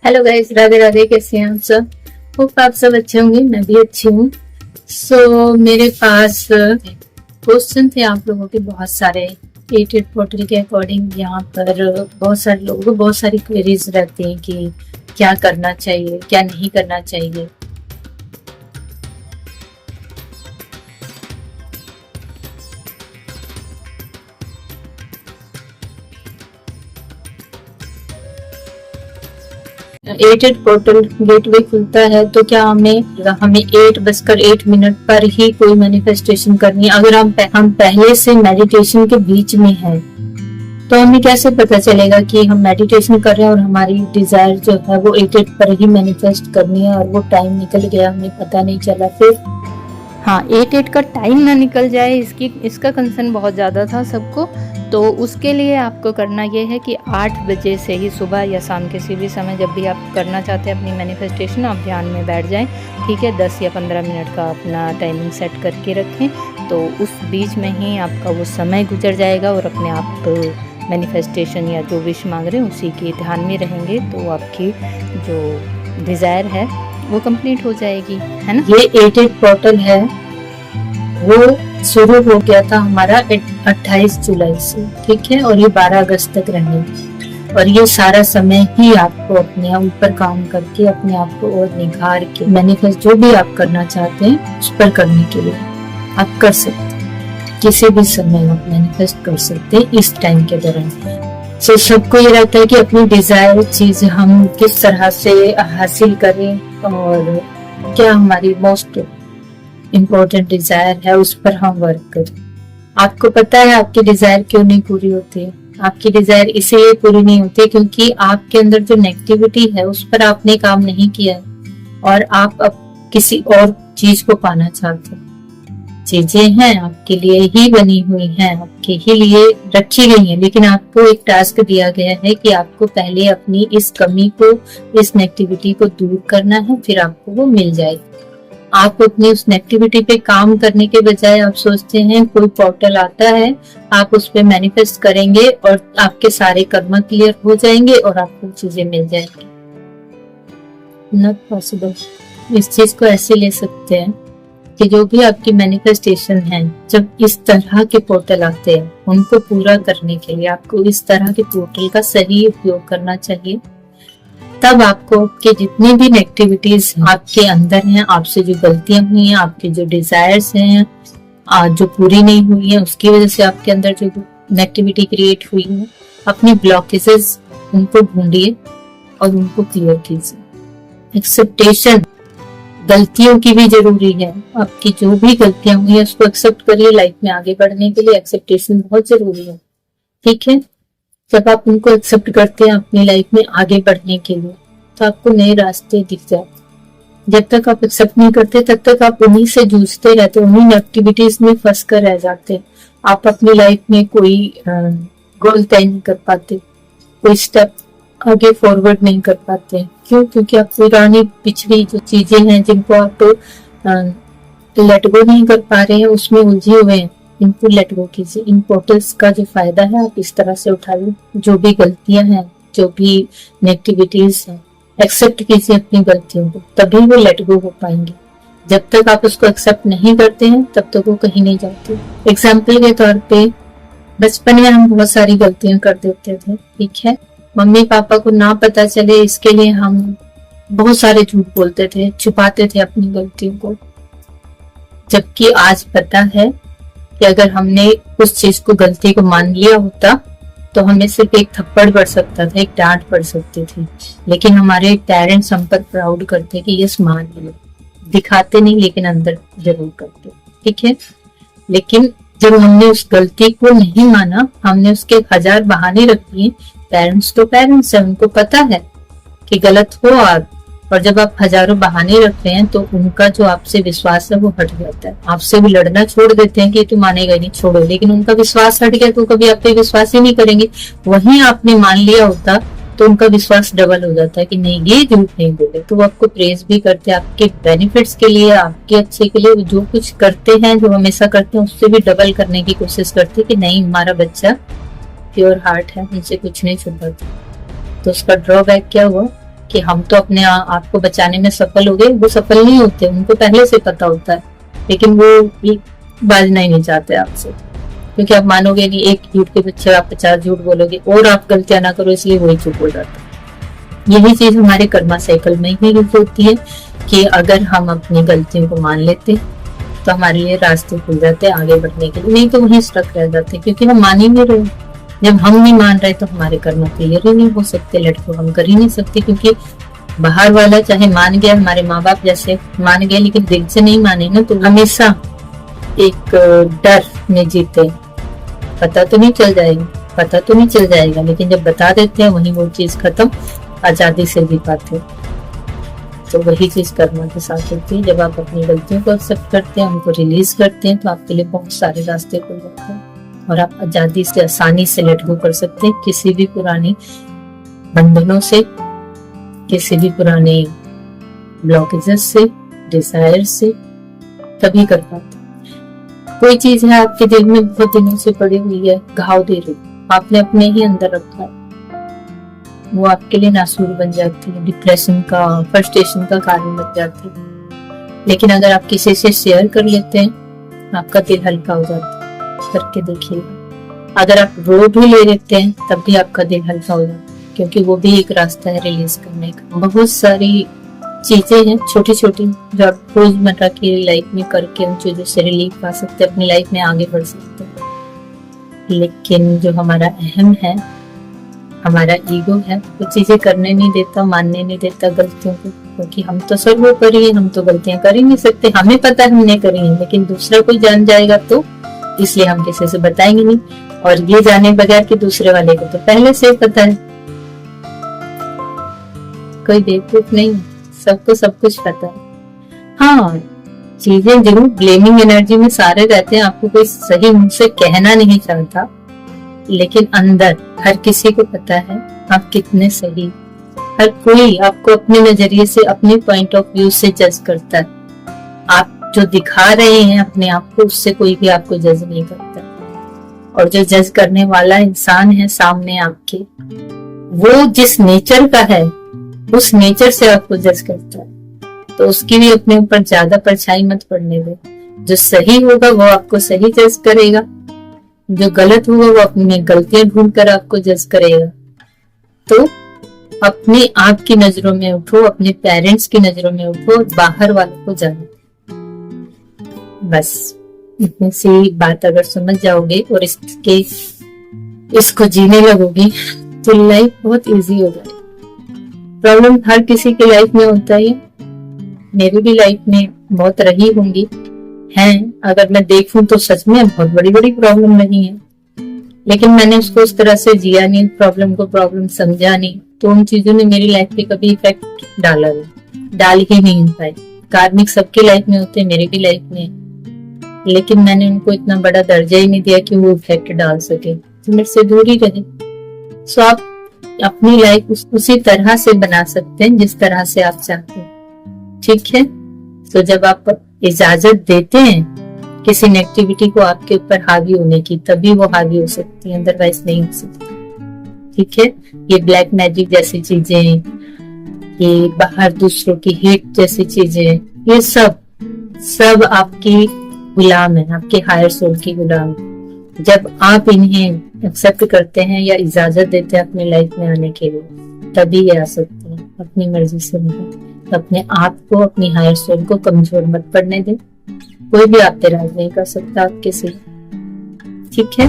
Hello guys, Radhe Radhe. कैसे हैं आप सब? होप आप सब अच्छे होंगे, मैं भी अच्छी हूँ। मेरे पास क्वेश्चन थे आप लोगों के बहुत सारे। एटेड पोर्टल के अकॉर्डिंग यहाँ पर बहुत सारे लोगों को बहुत सारी क्वेरीज रहती हैं कि क्या करना चाहिए, क्या नहीं करना चाहिए। एटेड पोर्टल गेटवे खुलता है तो क्या हमें 8:08 पर ही कोई मैनिफेस्टेशन करनी है? अगर हम पहले से मेडिटेशन के बीच में हैं तो हमें कैसे पता चलेगा कि हम मेडिटेशन कर रहे हैं और हमारी डिजायर जो है वो 8 पर ही मैनिफेस्ट करनी है और वो टाइम निकल गया, हमें पता नहीं चला। फिर हाँ, 8 का टाइम ना निकल जाए, इसका कंसर्न बहुत ज़्यादा था सबको। तो उसके लिए आपको करना ये है कि 8 बजे से ही सुबह या शाम किसी भी समय जब भी आप करना चाहते हैं अपनी मैनिफेस्टेशन, आप ध्यान में बैठ जाएं। ठीक है, 10 या 15 मिनट का अपना टाइमिंग सेट करके रखें, तो उस बीच में ही आपका वो समय गुजर जाएगा और अपने आप मैनिफेस्टेशन या जो विश मांग रहे हैं उसी के ध्यान में रहेंगे तो आपकी जो डिज़ायर है वो कंप्लीट हो जाएगी, है ना। ये एटेड पोर्टल है वो शुरू हो गया था हमारा 28 जुलाई से, ठीक है, और ये 12 अगस्त तक रहेगा। और ये सारा समय ही आपको अपने ऊपर काम करके अपने आप को और निखार के मैनिफेस्ट जो भी आप करना चाहते हैं उस पर करने के लिए आप कर सकते हैं। किसी भी समय आप मैनिफेस्ट कर सकते हैं इस टाइम के दौरान। सबको ये रहता है कि अपनी डिजायर चीज हम किस तरह से हासिल करें और क्या हमारी मोस्ट इम्पोर्टेंट डिजायर है उस पर हम वर्क करें। आपको पता है आपकी डिजायर क्यों नहीं पूरी होती है? आपकी डिजायर इसलिए पूरी नहीं होती क्योंकि आपके अंदर जो नेगेटिविटी है उस पर आपने काम नहीं किया है और आप अब किसी और चीज को पाना चाहते हैं। चीजें हैं आपके लिए ही बनी हुई हैं, आपके ही लिए रखी गई हैं, लेकिन आपको एक टास्क दिया गया है कि आपको पहले अपनी इस कमी को, इस नेगेटिविटी को दूर करना है, फिर आपको वो मिल जाएगी। आप अपनी उस नेगेटिविटी पे काम करने के बजाय आप सोचते हैं कोई पोर्टल आता है, आप उस पे मैनिफेस्ट करेंगे और आपके सारे कर्म क्लियर हो जाएंगे और आपको चीजें मिल जाएंगी। Not possible. इस चीज को ऐसे ले सकते हैं कि जो भी आपकी मैनिफेस्टेशन है, जब इस तरह के पोर्टल आते हैं उनको पूरा करने के लिए आपको इस तरह के पोर्टल का सही उपयोग करना चाहिए। तब आपको आपके जितनी भी नेगेटिविटीज आपके अंदर हैं, आपसे जो गलतियां हुई हैं, आपके जो डिजायर्स हैं जो पूरी नहीं हुई है, उसकी वजह से आपके अंदर जो नेगेटिविटी क्रिएट हुई है, अपनी ब्लॉकेजेस उनको ढूंढिए और उनको क्लियर कीजिए। एक्सेप्टेशन गलतियों की भी जरूरी है। आपकी जो भी गलतियां हुई है उसको एक्सेप्ट करिए। लाइफ में आगे बढ़ने के लिए एक्सेप्टेशन बहुत जरूरी है, ठीक है। जब आप उनको एक्सेप्ट करते हैं अपनी लाइफ में आगे बढ़ने के लिए तो आपको नए रास्ते दिख जाते। जब तक आप एक्सेप्ट नहीं करते तब तक आप उन्हीं से जूझते रहते, उन्हीं एक्टिविटीज में फंस कर रह जाते। आप अपनी लाइफ में कोई गोल तय नहीं कर पाते, कोई स्टेप आगे फॉरवर्ड नहीं कर पाते। क्यों? क्योंकि आप पुरानी पिछली जो चीजें हैं जिनको आप लेट गो नहीं कर पा रहे हैं उसमें उलझे हुए हैं, इनको लेट गो कीजिए। इन पोर्टल्स का जो फायदा है आप इस तरह से उठाइए। जो भी गलतियां हैं, जो भी नेगेटिविटीज हैं, एक्सेप्ट कीजिए अपनी गलतियों को, तभी वो लेट गो हो पाएंगे। जब तक आप उसको एक्सेप्ट नहीं करते हैं तब तक वो कहीं नहीं जाते। एग्जाम्पल के तौर पे बचपन में हम बहुत सारी गलतियां कर देते थे, ठीक है। मम्मी पापा को ना पता चले इसके लिए हम बहुत सारे झूठ बोलते थे, छुपाते थे अपनी गलतियों को। जबकि आज पता है कि अगर हमने उस चीज को, गलती को मान लिया होता तो हमें सिर्फ एक थप्पड़ पड़ सकता था, एक डांट पड़ सकती थी, लेकिन हमारे पेरेंट्स हम पर प्राउड करते कि यस मान लिया। दिखाते नहीं लेकिन अंदर जरूर करते, ठीक है। लेकिन जब हमने उस गलती को नहीं माना, हमने उसके 1000 बहाने रख दिए। पेरेंट्स तो पेरेंट्स है, उनको पता है कि गलत हो आप, और जब आप हजारों बहाने रखते हैं तो उनका जो आपसे विश्वास है वो हट जाता है। आपसे भी लड़ना छोड़ देते हैं कि तू मानेगा नहीं, छोड़ो, लेकिन उनका विश्वास हट गया तो कभी आप पे विश्वास ही नहीं करेंगे। वहीं आपने मान लिया होता तो उनका विश्वास डबल हो जाता है कि नहीं ये झूठ नहीं बोले, तो वो आपको प्रेज भी करते हैं आपके बेनिफिट्स के लिए, आपके अच्छे के लिए। जो कुछ करते हैं, जो हमेशा करते हैं, उससे भी डबल करने की कोशिश करते हैं कि नहीं हमारा बच्चा प्योर हार्ट है, उनसे कुछ नहीं छुपाता। तो उसका ड्रॉबैक क्या हुआ कि हम तो अपने आप को बचाने में सफल हो गए, वो सफल नहीं होते, उनको पहले से पता होता है, लेकिन वो बाजना ही नहीं चाहते आपसे, क्योंकि आप मानोगे नहीं, एक झूठ के पीछे आप 50 झूठ बोलोगे और आप गलतियां ना करो, इसलिए वही चुप हो जाता है। यही चीज हमारे कर्मा साइकिल में ही यूज होती है कि अगर हम अपनी गलतियों को मान लेते तो हमारे लिए रास्ते खुल जाते हैं आगे बढ़ने के लिए, नहीं तो वहीं स्टक रह जाते हैं, क्योंकि हम मान ही नहीं रहे। जब हम नहीं मान रहे तो हमारे कर्म क्लियर ही नहीं हो सकते, लड़कों हम कर ही नहीं सकते, क्योंकि बाहर वाला चाहे मान गया, हमारे माँ बाप जैसे मान गए, लेकिन दिल से नहीं माने ना, तो हमेशा एक डर में जीते। पता तो नहीं चल जाएगा, पता तो नहीं चल जाएगा, लेकिन जब बता देते हैं वही वो चीज खत्म, आजादी से जी पाते। तो वही चीज कर्म के साथ होती है। जब आप अपनी गलतियों को एक्सेप्ट करते हैं, उनको रिलीज करते हैं, तो आपके लिए बहुत सारे रास्ते खुल जाते हैं और आप आजादी से, आसानी से लेट गो कर सकते हैं किसी भी पुरानी बंधनों से, किसी भी पुराने ब्लॉकेजेस से, डिजायर से, तभी कर पाते। कोई चीज है आपके दिल में बहुत दिनों से पड़ी हुई है, घाव दे रही, आपने अपने ही अंदर रखा है, वो आपके लिए नासूर बन जाती है, डिप्रेशन का, फ्रस्ट्रेशन का कारण बन जाती है। लेकिन अगर आप किसी से शेयर कर लेते हैं, आपका दिल हल्का हो जाता है। करके देखिएगा। अगर आप रो भी ले लेते हैं, तब भी आपका दिल हल्का हो जाता है, क्योंकि वो भी एक रास्ता है रिलीज करने का। बहुत सारी चीजें हैं छोटी छोटी जो आप रोजमर्रा की लाइफ में करके उन चीजों से रिलीफ पा सकते हैं, अपनी लाइफ में आगे बढ़ सकते हैं। लेकिन जो हमारा अहम है, हमारा ईगो है, वो चीजें करने नहीं देता, मानने नहीं देता गलतियों को, क्योंकि हम तो सर्वोपरि हैं, हम तो गलतियां कर ही नहीं सकते, हमें पता है हमने करी है, लेकिन दूसरा कोई जान जाएगा तो, इसलिए हम किसी से बताएंगे नहीं। और ये जाने बगैर कि दूसरे वाले को तो पहले से पता है, कोई बेवकूफ नहीं है, सबको सब कुछ पता है। हाँ, चीजें जरूर ब्लेमिंग एनर्जी में सारे रहते हैं, आपको कोई सही मुंह से कहना नहीं चाहता, लेकिन अंदर हर किसी को पता है आप कितने सही। हर कोई आपको अपने नजरिए से, अपने पॉइंट ऑफ व्यू से जज करता है। आप जो दिखा रहे हैं अपने आप को, उससे कोई भी आपको जज नहीं करता। और जो जज करने वाला इंसान है सामने आपके, वो जिस नेचर का है, उस नेचर से आपको जज करता है। तो उसकी भी अपने ऊपर ज्यादा परछाई मत पड़ने दे। जो सही होगा वो आपको सही जज करेगा, जो गलत होगा वो अपनी गलतियां ढूंढ कर आपको जज करेगा। तो अपने आप की नजरों में उठो, अपने पेरेंट्स की नजरों में उठो, बाहर वालों को जानो। बस इतनी सी बात अगर समझ जाओगे और इसको जीने लगोगे तो लाइफ बहुत इजी हो जाएगी। प्रॉब्लम हर किसी की लाइफ में होता है, मेरी भी लाइफ में बहुत रही होंगी, हैं। अगर मैं देखूं तो सच में बहुत बड़ी बड़ी प्रॉब्लम नहीं है, लेकिन मैंने उसको उस तरह से जिया नहीं, प्रॉब्लम को प्रॉब्लम समझा नहीं, तो उन चीजों ने मेरी लाइफ पे कभी इफेक्ट डाल ही नहीं पाए। कार्मिक सबकी लाइफ में होते हैं, मेरी भी लाइफ में, लेकिन मैंने उनको इतना बड़ा दर्जा ही नहीं दिया कि वो इफेक्ट डाल सके, तो मेरे से दूर ही रहे। सो आप अपनी लाइफ उसी तरह से बना सकते हैं जिस तरह से आप चाहते हैं, ठीक है। तो जब आप इजाजत देते हैं किसी नेगेटिविटी को आपके ऊपर हावी होने की, तभी वो हावी हो सकती है, अदरवाइज नहीं हो सकती, ठीक है। ये ब्लैक मैजिक जैसी चीजें, ये बाहर दूसरों की हिट जैसी चीजें, ये सब आपकी गुलाम है, आपके हायर सोल की गुलाम। जब आप इन्हें एक्सेप्ट करते हैं या इजाजत देते हैं अपनी लाइफ में आने के लिए, तभी ये आ सकते हैं, अपनी मर्जी से नहीं। तो अपने आप को, अपनी हायर सोल को कमजोर मत पड़ने दें। कोई भी आप पे राज नहीं कर सकता आपके से, ठीक है।